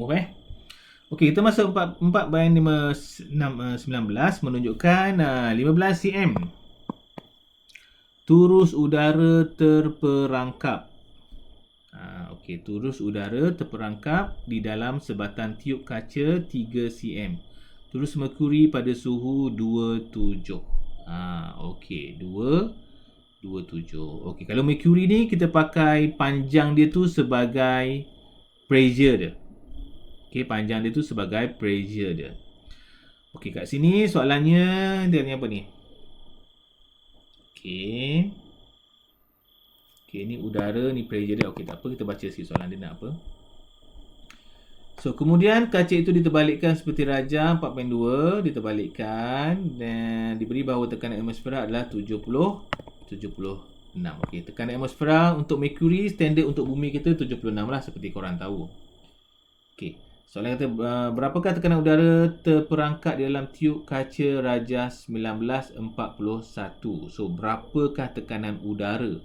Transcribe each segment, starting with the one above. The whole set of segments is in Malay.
Okey, kita masuk 4/5/19 menunjukkan 15 cm. Turus udara terperangkap. Okey, turus udara terperangkap di dalam sebatan tiup kaca 3 cm. Turus merkuri pada suhu 27. Okey, 27. Okey, kalau merkuri ni kita pakai panjang dia tu sebagai pressure dia. Okey, panjang dia tu sebagai pressure dia. Okey, kat sini soalannya dia ni apa ni? Okey. Okey, ni udara, ni pressure dia. Okey, tak apa, kita baca sikit soalan dia nak apa. So, kemudian kaca itu diterbalikkan seperti rajah 4.2, diterbalikkan dan diberi bahawa tekanan atmosfera adalah 76. Okey, tekanan atmosfera untuk merkuri, standard untuk bumi kita 76 lah seperti korang tahu. Okey, soalan kata berapakah tekanan udara terperangkap di dalam tiup kaca rajah 1941? So, berapakah tekanan udara?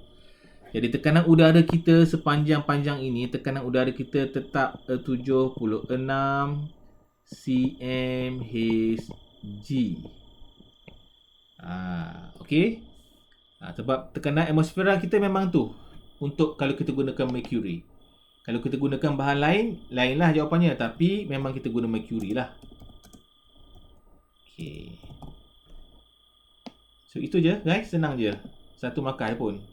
Jadi tekanan udara kita sepanjang-panjang ini, tekanan udara kita tetap 76 cm Hg. Okey. Sebab tekanan atmosfera kita memang tu untuk kalau kita gunakan mercury. Kalau kita gunakan bahan lain, lainlah jawapannya. Tapi memang kita guna mercury lah. Okey. So itu je guys, senang je. Satu markah pun.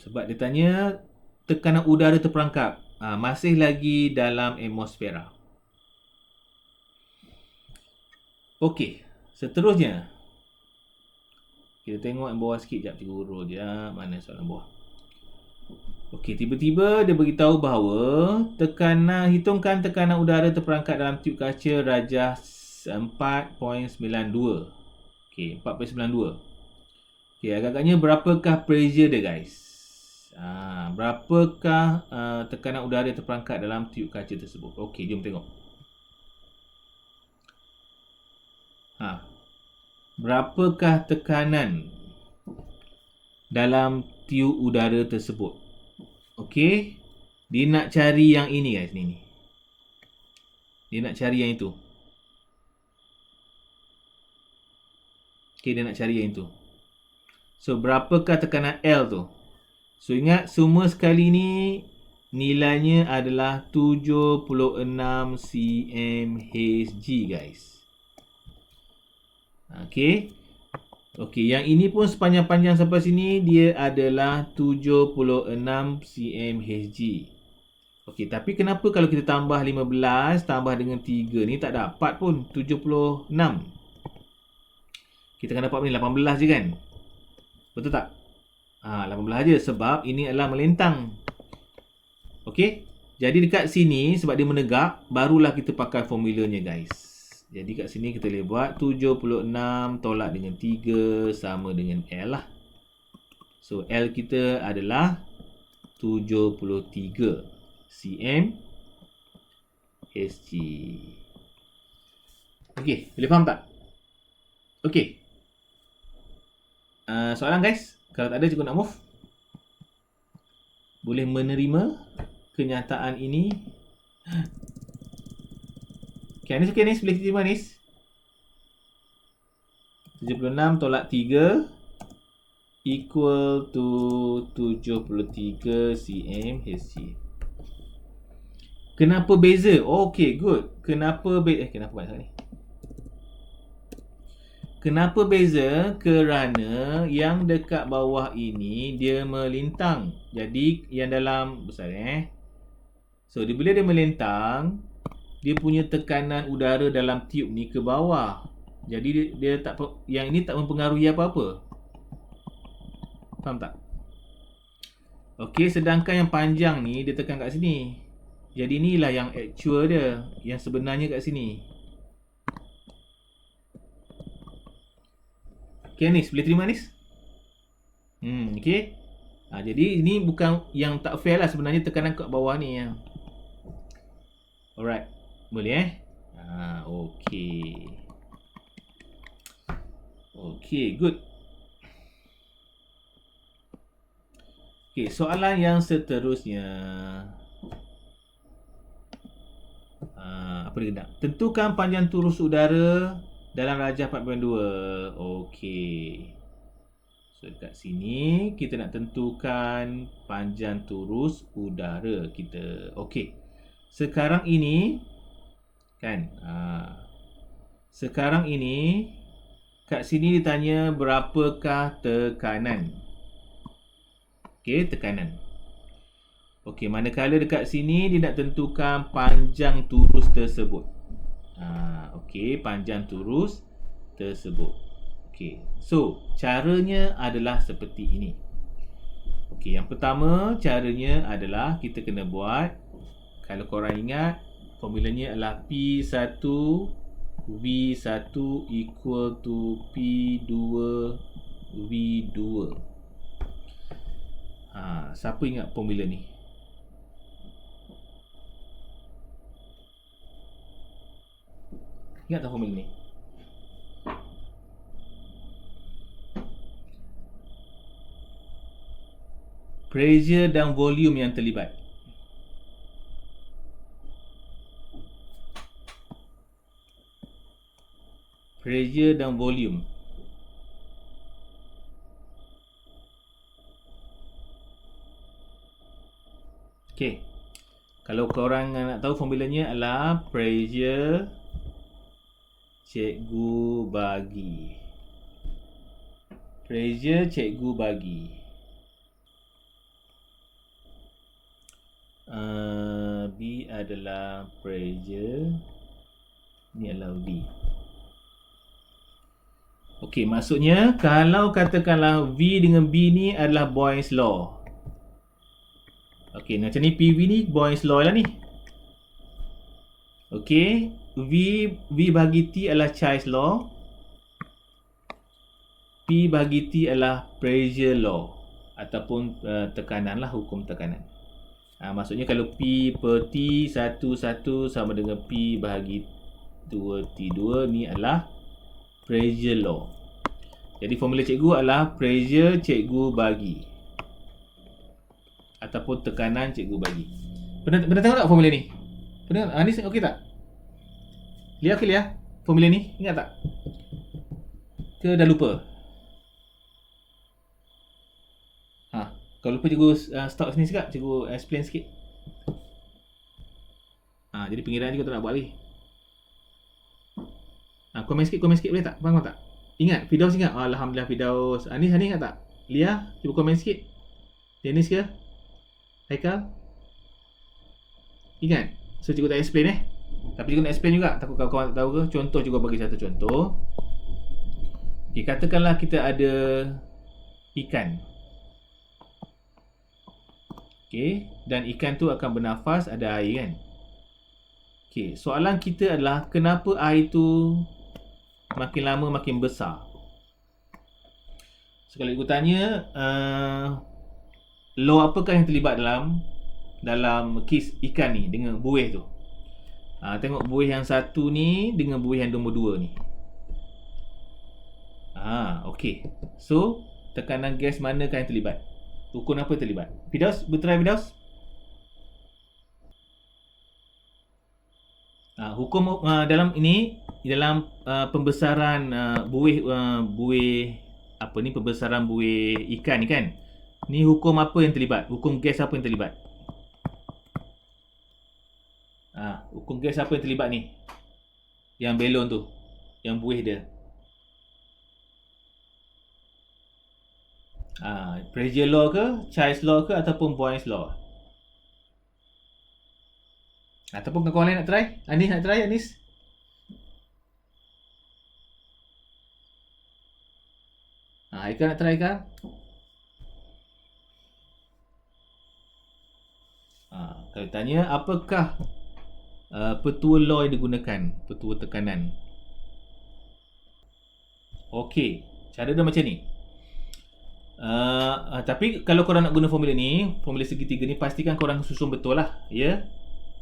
Sebab dia tanya tekanan udara terperangkap. Masih lagi dalam atmosfera. Okey, seterusnya. Kita tengok yang bawah sikit jap, cikgu urut je. Mana soalan bawah? Okey, tiba-tiba dia beritahu bahawa hitungkan tekanan udara terperangkap dalam tiup kaca rajah 4.92. Okey, 4.92. Okey, agak-agaknya berapakah pressure dia guys? Berapakah tekanan udara terperangkap dalam tiup kaca tersebut? Okey, jom tengok. Berapakah tekanan dalam tiup udara tersebut? Okey, dia nak cari yang ini guys, ni. Dia nak cari yang itu. Okey, dia nak cari yang itu. So, berapakah tekanan L tu? So, ingat semua sekali ni nilainya adalah 76 cm Hg guys. Okey. Okey, yang ini pun sepanjang-panjang sampai sini dia adalah 76 cm Hg. Okey, tapi kenapa kalau kita tambah 15 tambah dengan 3 ni tak dapat pun 76. Kita akan dapat ni 18 je kan? Betul tak? 18 je sebab ini adalah melintang. Okey. Jadi dekat sini sebab dia menegak, barulah kita pakai formulanya guys. Jadi kat sini kita boleh buat 76 tolak dengan 3 sama dengan L lah. So L kita adalah 73 cm Hg. Okey, boleh faham tak? Okey. Soalan guys, kalau tak ada cikgu nak move. Boleh menerima kenyataan ini. Okay, Anis okey Anis, boleh terima Anis. 76 tolak 3 equal to 73 cm Hg. Kenapa beza? Okay, good. Kenapa banyak sangat ni? Kenapa beza? Kerana yang dekat bawah ini dia melintang. Jadi yang dalam besar So bila dia melintang, dia punya tekanan udara dalam tiup ni ke bawah. Jadi dia tak, yang ini tak mempengaruhi apa-apa. Faham tak? Okey, sedangkan yang panjang ni dia tekan kat sini. Jadi inilah yang actual dia, yang sebenarnya kat sini. Okey Anis, boleh terima Anis? Okey. Jadi ini bukan yang tak fair lah sebenarnya, tekanan kat bawah ni ya. Alright. Boleh okey. Okey, good. Okey, soalan yang seterusnya. apa dia nak? Tentukan panjang turus udara dalam rajah 4.2. Okey. So dekat sini kita nak tentukan panjang turus udara kita. Okey. Sekarang ini kan, sekarang ini kat sini ditanya berapakah tekanan. Okey, tekanan. Okey, manakala dekat sini dia nak tentukan panjang turus tersebut. Okey, panjang turus tersebut. Okey, so caranya adalah seperti ini. Okey, yang pertama caranya adalah kita kena buat, kalau korang ingat, formulanya adalah P1 V1 equal to P2 V2. Siapa ingat formula ni? Ingat tak formula ni? Pressure dan volume yang terlibat. Pressure dan volume. Okey. Kalau korang nak tahu formulanya adalah pressure cikgu bagi. Pressure cikgu bagi. B adalah pressure. Ni adalah V. Okey, maksudnya kalau katakanlah V dengan B ni adalah Boyle's law. Okey, macam ni PV ni Boyle's law lah ni. Okey, V bagi T adalah Chai's law. P bagi T adalah pressure law ataupun tekanan lah, hukum tekanan. Maksudnya kalau P per T 1 sama dengan P bahagi 2 T2, ni adalah pressure law. Jadi formula cikgu adalah pressure cikgu bagi ataupun tekanan cikgu bagi. Pernah tengok tak formula ni? Pernah? Ni okey tak? Lihat okey lihat formula ni, ingat tak? Ke dah lupa? Kalau lupa cikgu stop sini sekejap, cikgu explain sikit. Jadi pengiraan cikgu tak nak buat lagi. Komen sikit boleh tak? Faham tak? Ingat, Firdaus ingat? Alhamdulillah Firdaus. Anis ingat tak? Lia, cuba komen sikit. Dennis ke? Haikal? Ingat? So cikgu tak explain tapi cikgu nak explain juga. Takut kawan-kawan tak tahu ke? Contoh cikgu bagi satu contoh. Okay, katakanlah kita ada ikan. Okay, dan ikan tu akan bernafas, ada air kan? Okay, soalan kita adalah kenapa air tu makin lama makin besar? So kalau cikgu tanya, law apakah yang terlibat dalam kes ikan ni dengan buih tu? Tengok buih yang satu ni dengan buih yang nombor 2 ni. Okey. So, tekanan gas manakah yang terlibat? Hukum apa terlibat? Firdaus, bertry Firdaus. Hukum dalam ini, dalam pembesaran buih apa ni, pembesaran buih ikan ni kan. Ni hukum apa yang terlibat? Hukum gas apa yang terlibat? Hukum gas apa yang terlibat ni? Yang belon tu, yang buih dia. Pressure law ke, Chai's law ke, ataupun Boyle's law? Ataupun kawan lain nak try? Anis nak try, Anis? Haikal nak try kan? Kalau tanya apakah petua law yang digunakan, petua tekanan? Okey, cara dia macam ni. Tapi kalau korang nak guna formula ni, formula segitiga ni, pastikan korang susun betul lah, ya.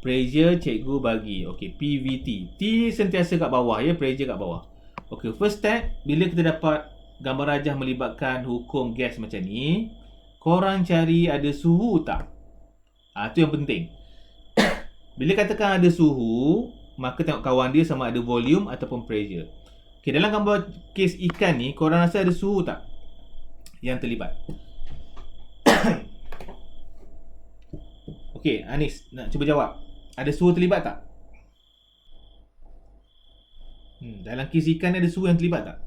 Pressure cikgu bagi. Okey, PVT. T sentiasa kat bawah, ya, pressure kat bawah. Okey, first step, bila kita dapat gambar rajah melibatkan hukum gas macam ni, korang cari ada suhu tak? Tu yang penting. Bila katakan ada suhu, maka tengok kawan dia sama ada volume ataupun pressure. Okay, dalam gambar kes ikan ni, korang rasa ada suhu tak yang terlibat? Okay, Anis nak cuba jawab. Ada suhu terlibat tak? Dalam kes ikan ni ada suhu yang terlibat tak?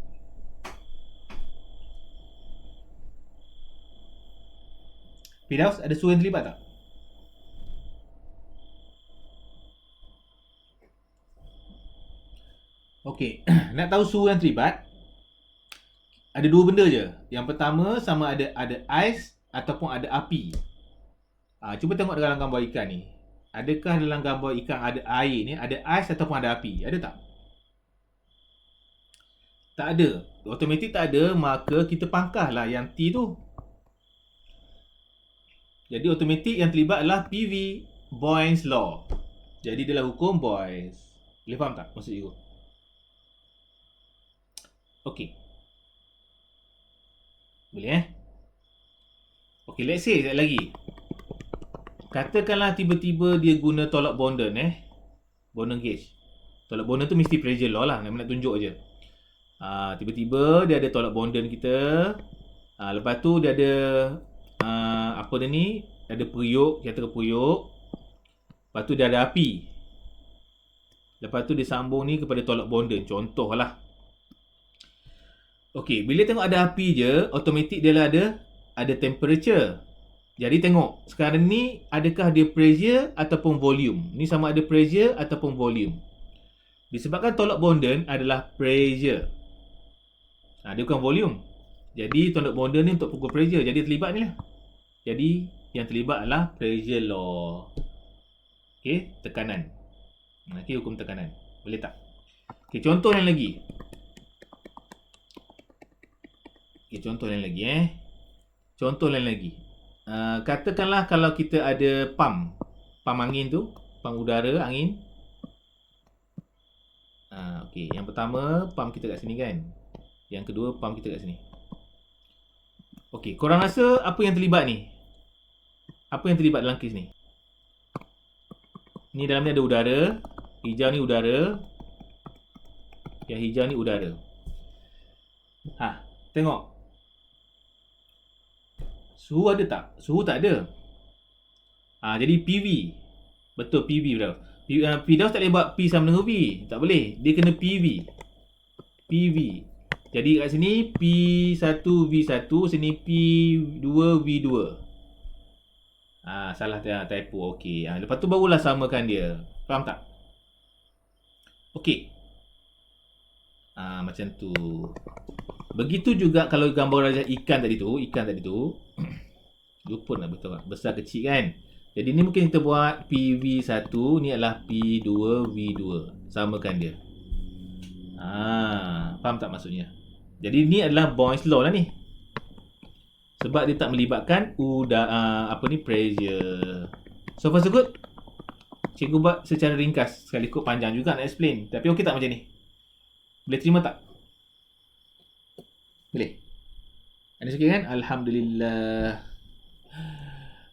Firdaus, ada suhu yang terlibat tak? Okey, nak tahu suhu yang terlibat, ada dua benda je. Yang pertama, sama ada ais ataupun ada api. Cuba tengok dalam gambar ikan ni. Adakah dalam gambar ikan ada air ni, ada ais ataupun ada api? Ada tak? Tak ada. Automatik tak ada, maka kita pangkaslah yang T tu. Jadi automatik yang terlibat adalah PV, Boyle's Law. Jadi dalam hukum Boyles. Boleh faham tak maksud cikgu? Okey. Boleh Okey, let's say sekali lagi. Katakanlah tiba-tiba dia guna tolak Bonden Bonden gauge. Tolak Bonden tu mesti pressure law lah, nak tunjuk je. Tiba-tiba dia ada tolak Bonden kita. Lepas tu dia ada apa dia ni? Ada periuk, kita kata periuk. Lepas tu dia ada api. Lepas tu dia sambung ni kepada tolak Bonden, contohlah. Okey, bila tengok ada api je, automatik dia lah ada temperature. Jadi tengok, sekarang ni adakah dia pressure ataupun volume? Ni sama ada pressure ataupun volume. Disebabkan tolak Bonden adalah pressure. Dia bukan volume. Jadi tolak Bonden ni untuk pukul pressure. Jadi terlibat ni lah. Jadi yang terlibat adalah pressure law. Okey, tekanan. Okey, hukum tekanan. Boleh tak? Okey, contoh yang lagi. Contoh lain lagi. Katakanlah kalau kita ada pump angin tu, pump udara, angin. Okey, yang pertama pump kita kat sini kan. Yang kedua pump kita kat sini. Okey, korang rasa apa yang terlibat ni? Apa yang terlibat dalam kes ni? Ni dalam ni ada udara, hijau ni udara. Yang hijau ni udara. Tengok. Suhu ada tak? Suhu tak ada. Jadi PV. Betul, PV bro. Firdaus tak boleh buat P sama dengan V. Tak boleh. Dia kena PV. PV. Jadi kat sini P1V1, sini P2V2. Salah typo. Okey. Lepas tu barulah samakan dia. Faham tak? Okey. Macam tu. Begitu juga kalau gambar rajah ikan tadi tu, lupa nak betul besar kecil kan. Jadi ni mungkin kita buat PV1, ni adalah P2V2. Samakan dia. Faham tak maksudnya? Jadi ni adalah Boyle's Law lah ni. Sebab dia tak melibatkan pressure. So far so good. Cikgu buat secara ringkas, sekali ikut panjang juga nak explain. Tapi okey tak macam ni? Boleh terima tak? Boleh? Ada sikit kan? Alhamdulillah.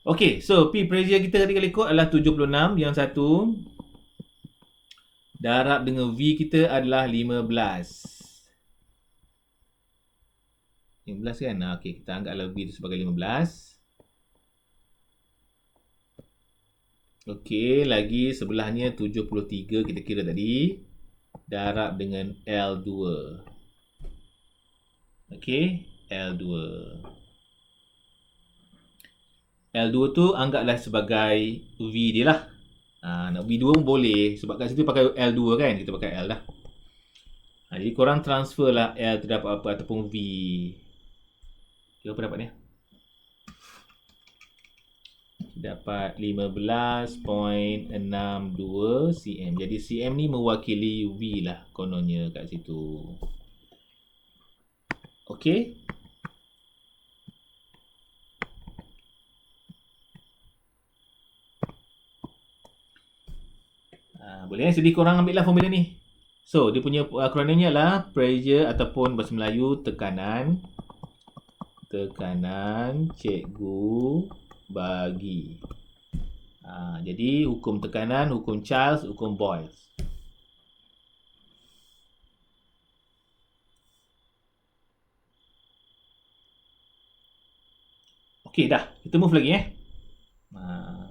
Okey, so P pressure kita tadi kali ikut adalah 76. Yang satu. Darab dengan V kita adalah 15. 15 kan? Okey, kita anggaplah V itu sebagai 15. Okey, lagi sebelahnya 73 kita kira tadi. Darab dengan L2. Okey, L2. L2 tu anggaplah sebagai V dia lah. Nak V2 pun boleh. Sebab kat situ pakai L2 kan. Kita pakai L lah. Jadi korang transfer lah L terdapat apa ataupun V. Apa dapat ni? Dapat 15.62 cm. Jadi cm ni mewakili V lah kononnya kat situ. Okey. Boleh jadi korang ambil lah formula ni. So dia punya akronimnya adalah pressure ataupun bahasa Melayu tekanan. Tekanan cikgu bagi. Jadi hukum tekanan, hukum Charles, hukum Boyles. Okey dah. Kita move lagi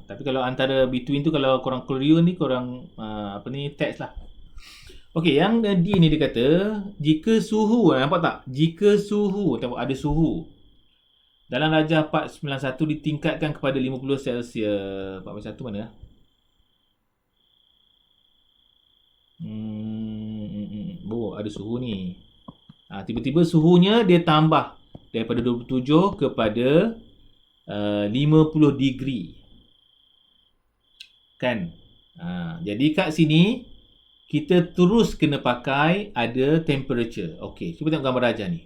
tapi kalau antara between tu kalau korang Korea ni korang text lah. Okey, yang D ni dia kata jika suhu, nampak tak? Jika suhu, tengok ada suhu dalam darjah 491 ditingkatkan kepada 50 Celsius. 491 mana? Ada suhu ni. Tiba-tiba suhunya dia tambah daripada 27 kepada 50 degree. Kan? Jadi kat sini kita terus kena pakai ada temperature. Okey, cuba tengok gambar darjah ni.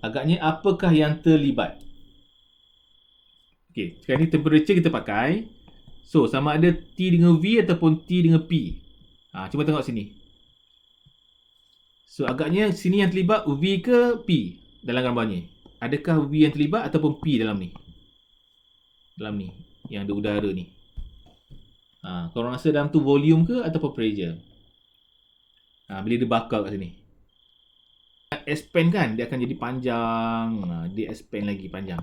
Agaknya apakah yang terlibat? Okey, sekarang ni temperature kita pakai. So, sama ada T dengan V ataupun T dengan P. Cuba tengok sini. So, agaknya sini yang terlibat V ke P dalam gambar ni? Adakah V yang terlibat ataupun P dalam ni? Dalam ni, yang ada udara ni. Korang rasa dalam tu volume ke ataupun pressure? Bila dia bakar kat sini. Expand kan, dia akan jadi panjang. Dia expand lagi panjang.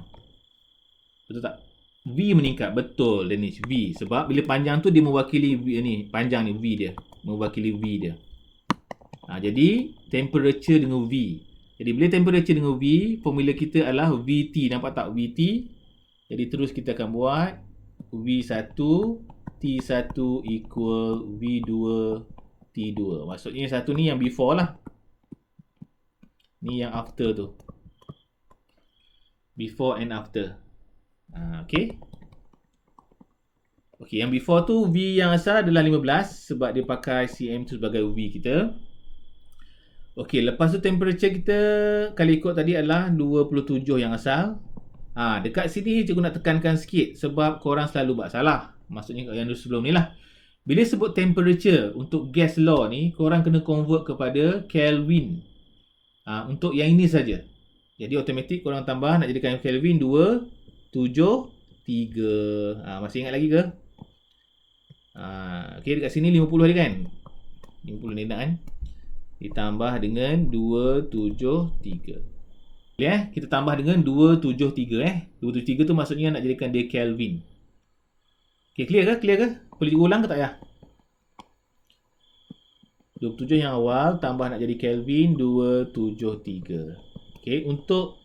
Betul tak? V meningkat. Betul, Danish. V. Sebab bila panjang tu dia mewakili V ni. Panjang ni V dia. Mewakili V dia. Jadi temperature dengan V. Jadi bila temperature dengan V, formula kita adalah VT. Nampak tak VT? Jadi terus kita akan buat V1 T1 equal V2 T2. Maksudnya satu ni yang before lah. Ni yang after tu. Before and after. Okay. Okay, yang before tu V yang asal adalah 15 sebab dia pakai cm tu sebagai V kita. Okey, lepas tu temperature kita kali ikut tadi adalah 27 yang asal. Dekat sini cikgu nak tekankan sikit sebab korang selalu buat salah. Maksudnya yang sebelum ni lah. Bila sebut temperature untuk gas law ni, korang kena convert kepada Kelvin. Untuk yang ini saja. Jadi automatik korang tambah nak jadikan Kelvin 273. Masih ingat lagi ke? Okey, dekat sini 50 ada kan? 50 ni nak kan? Ditambah dengan 273. Kita tambah dengan 273 273 tu maksudnya nak jadikan dia Kelvin. Okey, clear ke? Boleh diulang ke tak ya? 27 yang awal tambah nak jadi Kelvin 273. Okey, untuk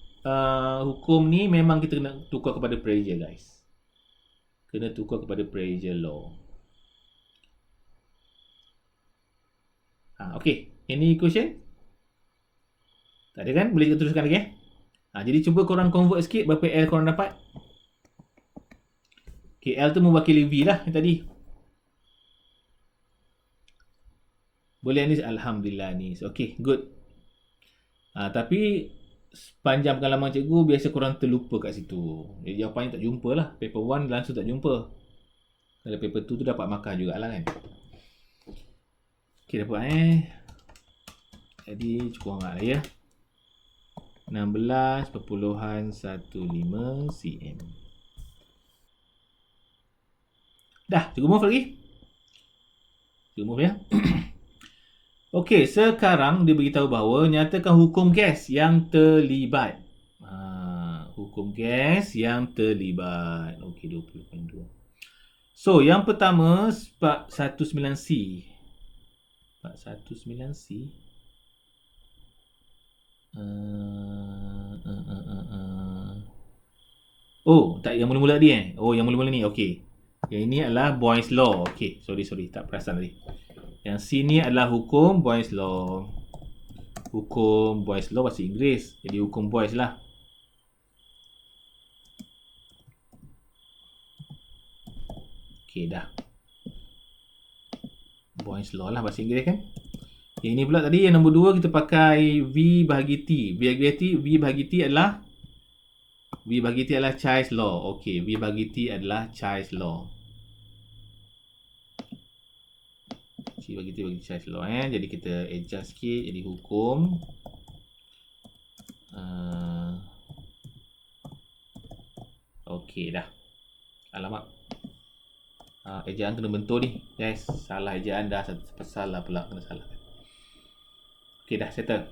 hukum ni memang kita kena tukar kepada pressure guys. Kena tukar kepada pressure law. Okey. Any question? Tak ada kan? Boleh kita teruskan lagi jadi cuba korang convert sikit berapa L korang dapat. Okay, L tu mewakili V lah yang tadi. Boleh ni? Alhamdulillah ni. Okay, good. Tapi sepanjang pengalaman cikgu biasa korang terlupa kat situ. Jadi jawapannya tak jumpa lah. Paper 1 langsung tak jumpa. Kalau paper 2 tu dapat markah jugalah kan. Okay, dapat Jadi cukup agak lah ya. 16.15 cm. Dah, cukup move lagi. Cukup move ya. Okey, sekarang dia beritahu bahawa nyatakan hukum gas yang terlibat. Hukum gas yang terlibat. Okey, 20.2. So, yang pertama 419C. 419C. Tak yang mula-mula ni yang mula-mula ni. Okey. Yang ini adalah Boyle's law. Okey, sorry tak perasan tadi. Yang sini adalah hukum Boyle's law. Hukum Boyle's law bahasa Inggeris. Jadi hukum Boyle's lah. Okey dah. Boyle's law lah bahasa Inggeris kan. Yang ini pula tadi yang nombor 2 kita pakai V bahagi T. V bahagi T adalah Child's law. Okey, V bahagi T adalah Child's law. C bagi T bagi Child's law Jadi kita adjust sikit jadi hukum okey dah. Alamak. Ejaan kena bentur ni. Guys, salah ejaan dah. Salah pula kena salah. Okey dah settle.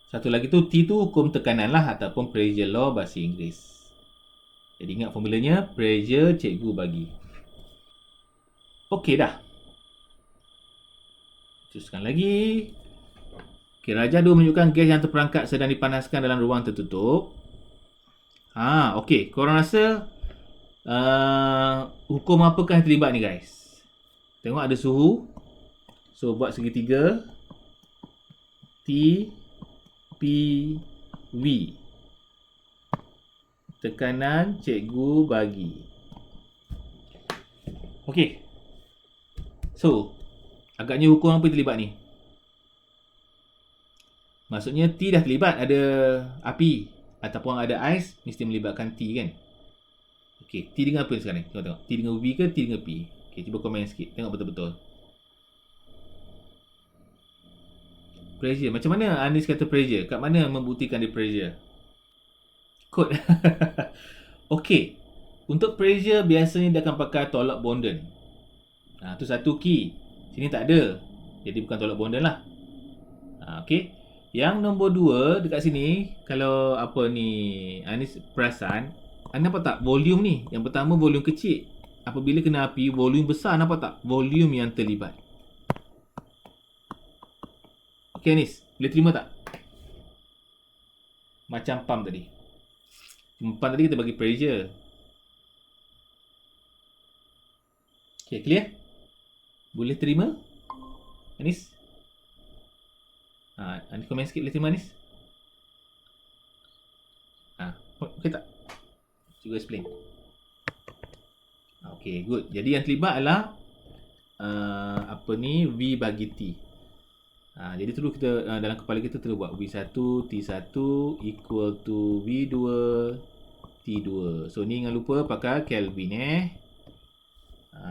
Satu lagi tu T tu hukum tekanan lah ataupun pressure law bahasa Inggeris. Jadi ingat formulanya, pressure cikgu bagi. Okey dah. Teruskan lagi. Okey, Raja 2 menunjukkan gas yang terperangkap sedang dipanaskan dalam ruang tertutup. Okey. Korang rasa hukum apakah yang terlibat ni guys? Tengok ada suhu. So, buat segitiga. T, P, V. Tekanan cikgu bagi. Okey. So, agaknya hukum apa yang terlibat ni? Maksudnya T dah terlibat, ada api ataupun ada ais, mesti melibatkan T kan? Okey, T dengan apa sekarang ni? Tengok. T dengan V ke T dengan P? Okey, cuba komen sikit. Tengok betul-betul. Pressure. Macam mana Anis kata pressure? Kat mana membuktikan dia pressure? Kod. Okey. Untuk pressure biasanya dia akan pakai tolak Bonden. Tu satu key. Sini tak ada. Jadi bukan tolak Bonden lah. Okey. Yang nombor 2 dekat sini, kalau apa ni Anis perasan, anda nampak tak volume ni? Yang pertama volume kecil. Apabila kena api, volume besar, nampak tak? Volume yang terlibat. Okey Anis, boleh terima tak? Macam pump tadi. Pump tadi kita bagi pressure. Okey, clear? Boleh terima? Anis? Anis komen sikit, boleh terima Anis? Okey tak? Cuba explain. Okey, good. Jadi yang terlibat adalah V bagi T. Jadi terus kita dalam kepala kita terus buat V1 T1 equal to V2 T2. So ni jangan lupa pakai Kelvin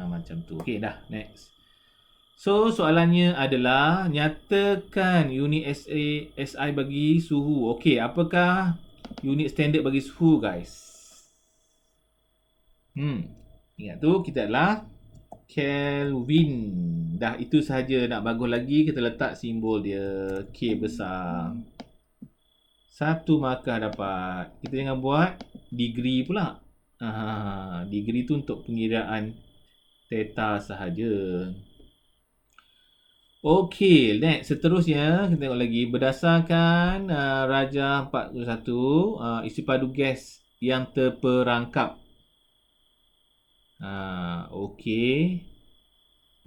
macam tu. Okey dah, next. So soalannya adalah nyatakan unit SI bagi suhu. Okey, apakah unit standard bagi suhu guys? Ingat tu kita adalah Kelvin. Dah itu sahaja, nak bagus lagi kita letak simbol dia K besar. 1 markah dapat. Kita jangan buat degree pula. Degree tu untuk pengiraan theta sahaja. Okey, next. Seterusnya kita tengok lagi berdasarkan Raja 41 isi padu gas yang terperangkap. Okey.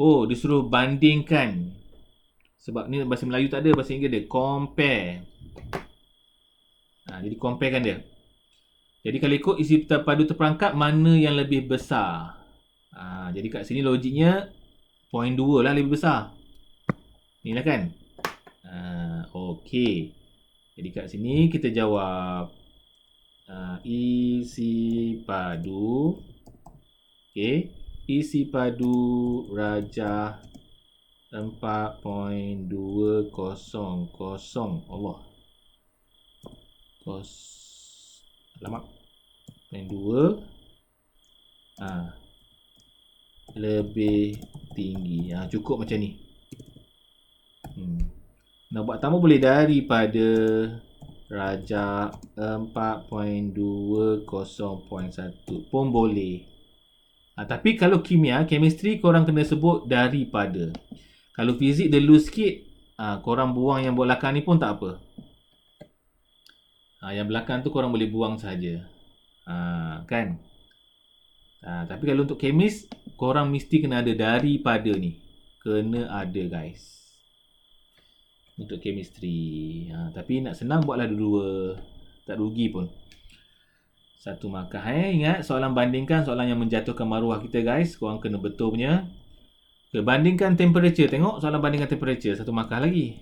Disuruh bandingkan. Sebab ni bahasa Melayu tak ada, bahasa Inggeris dia. Compare. Jadi comparekan dia. Jadi kalau ikut isi padu terperangkap, mana yang lebih besar? Jadi kat sini logiknya 0.2 lah lebih besar. Ni lah kan? Okey. Jadi kat sini kita jawab isi padu. Okey. Isi padu Raja 4.200. Allah. Alamak. 0.2 lebih tinggi. Cukup macam ni. Nak buat tambah boleh daripada Raja 4.20.1 pun boleh. Tapi kalau kimia, chemistry korang kena sebut daripada. Kalau fizik dia loose sikit, korang buang yang belakang ni pun tak apa. Yang belakang tu korang boleh buang saja. Kan? Tapi kalau untuk kemis, korang mesti kena ada daripada ni. Kena ada guys. Untuk chemistry. Tapi nak senang buatlah dua-dua. Tak rugi pun. 1 markah. Ingat soalan bandingkan, soalan yang menjatuhkan maruah kita guys. Korang kena betul punya. Bandingkan temperature. Tengok soalan bandingkan temperature. 1 markah lagi.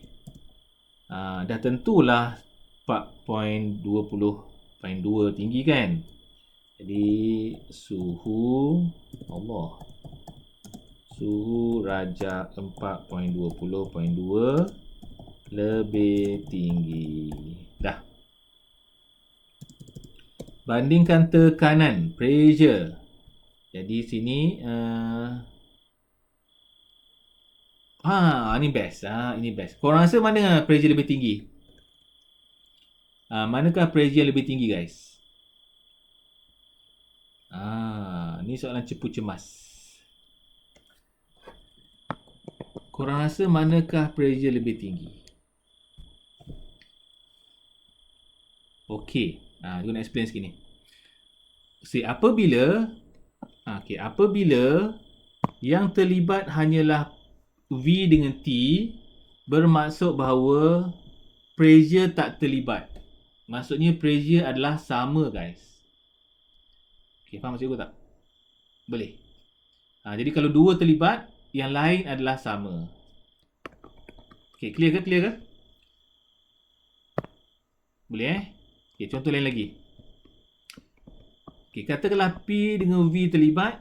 Dah tentulah 4.20.2 tinggi kan. Jadi suhu suhu Raja 4.20.2 lebih tinggi. Dah. Bandingkan tekanan, pressure. Jadi sini ini best. Ini best. Korang rasa mana pressure lebih tinggi? Manakah pressure yang lebih tinggi, guys? Ni soalan cepu cemas. Korang rasa manakah pressure lebih tinggi? Okey. You nak explain sikit ni. Apabila yang terlibat hanyalah V dengan T, bermaksud bahawa pressure tak terlibat. Maksudnya pressure adalah sama, guys. Okey, faham maksud aku tak? Boleh. Jadi kalau dua terlibat, yang lain adalah sama. Okey, clear ke? Boleh Okey, contoh lain lagi. Okey, katakanlah P dengan V terlibat,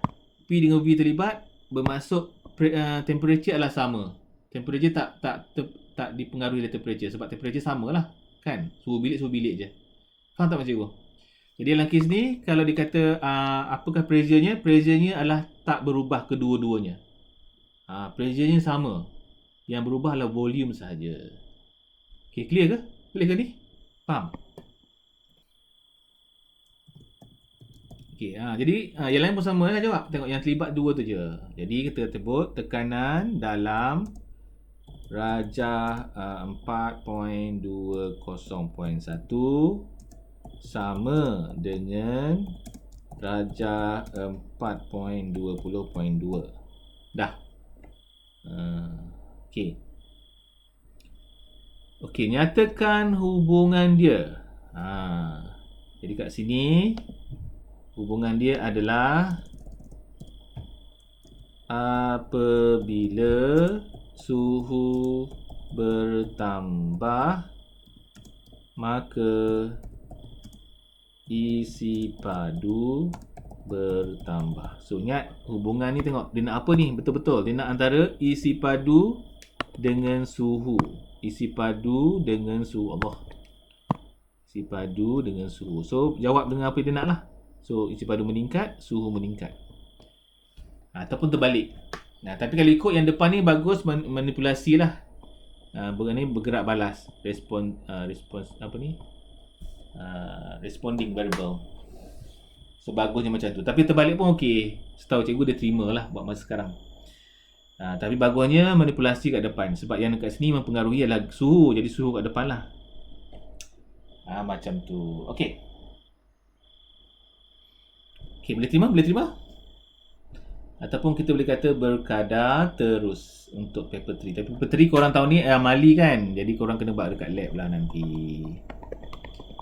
bermaksud temperature adalah sama. Temperature tak dipengaruhi oleh temperature sebab temperature samalah, kan? Suhu bilik je. Faham tak maksud aku? Jadi dalam kes ni kalau dikata apakah pressure-nya? Pressure-nya adalah tak berubah kedua-duanya. Pressure-nya sama. Yang berubah adalah volume sahaja. Okey, clear ke? Boleh ke ni? Faham? Okey, jadi yang lain pun sama lah jawab. Tengok yang terlibat dua tu je. Jadi kita sebut tekanan dalam rajah 4.20.1 sama dengan rajah 4.20.2. Dah. Okey, nyatakan hubungan dia. Jadi kat sini hubungan dia adalah apabila suhu bertambah maka isi padu bertambah. So ingat hubungan ni, tengok dia nak apa ni, betul-betul dia nak antara isi padu dengan suhu. Isi padu dengan suhu. Isi padu dengan suhu. So jawab dengan apa dia nak lah. So isi padu meningkat, suhu meningkat. Ataupun terbalik. Tapi kalau ikut yang depan ni bagus manipulasi lah. Bergerak balas. Responding variable. So bagusnya macam tu. Tapi terbalik pun okey. Setahu cikgu dia terima lah buat masa sekarang. Tapi bagusnya manipulasi kat depan. Sebab yang dekat sini mempengaruhi adalah suhu. Jadi suhu kat depan lah. Macam tu. Okey, boleh terima? Ataupun kita boleh kata berkadar terus untuk paper 3. Tapi paper 3 korang tahu ni amali kan. Jadi korang kena buat dekat lab lah nanti.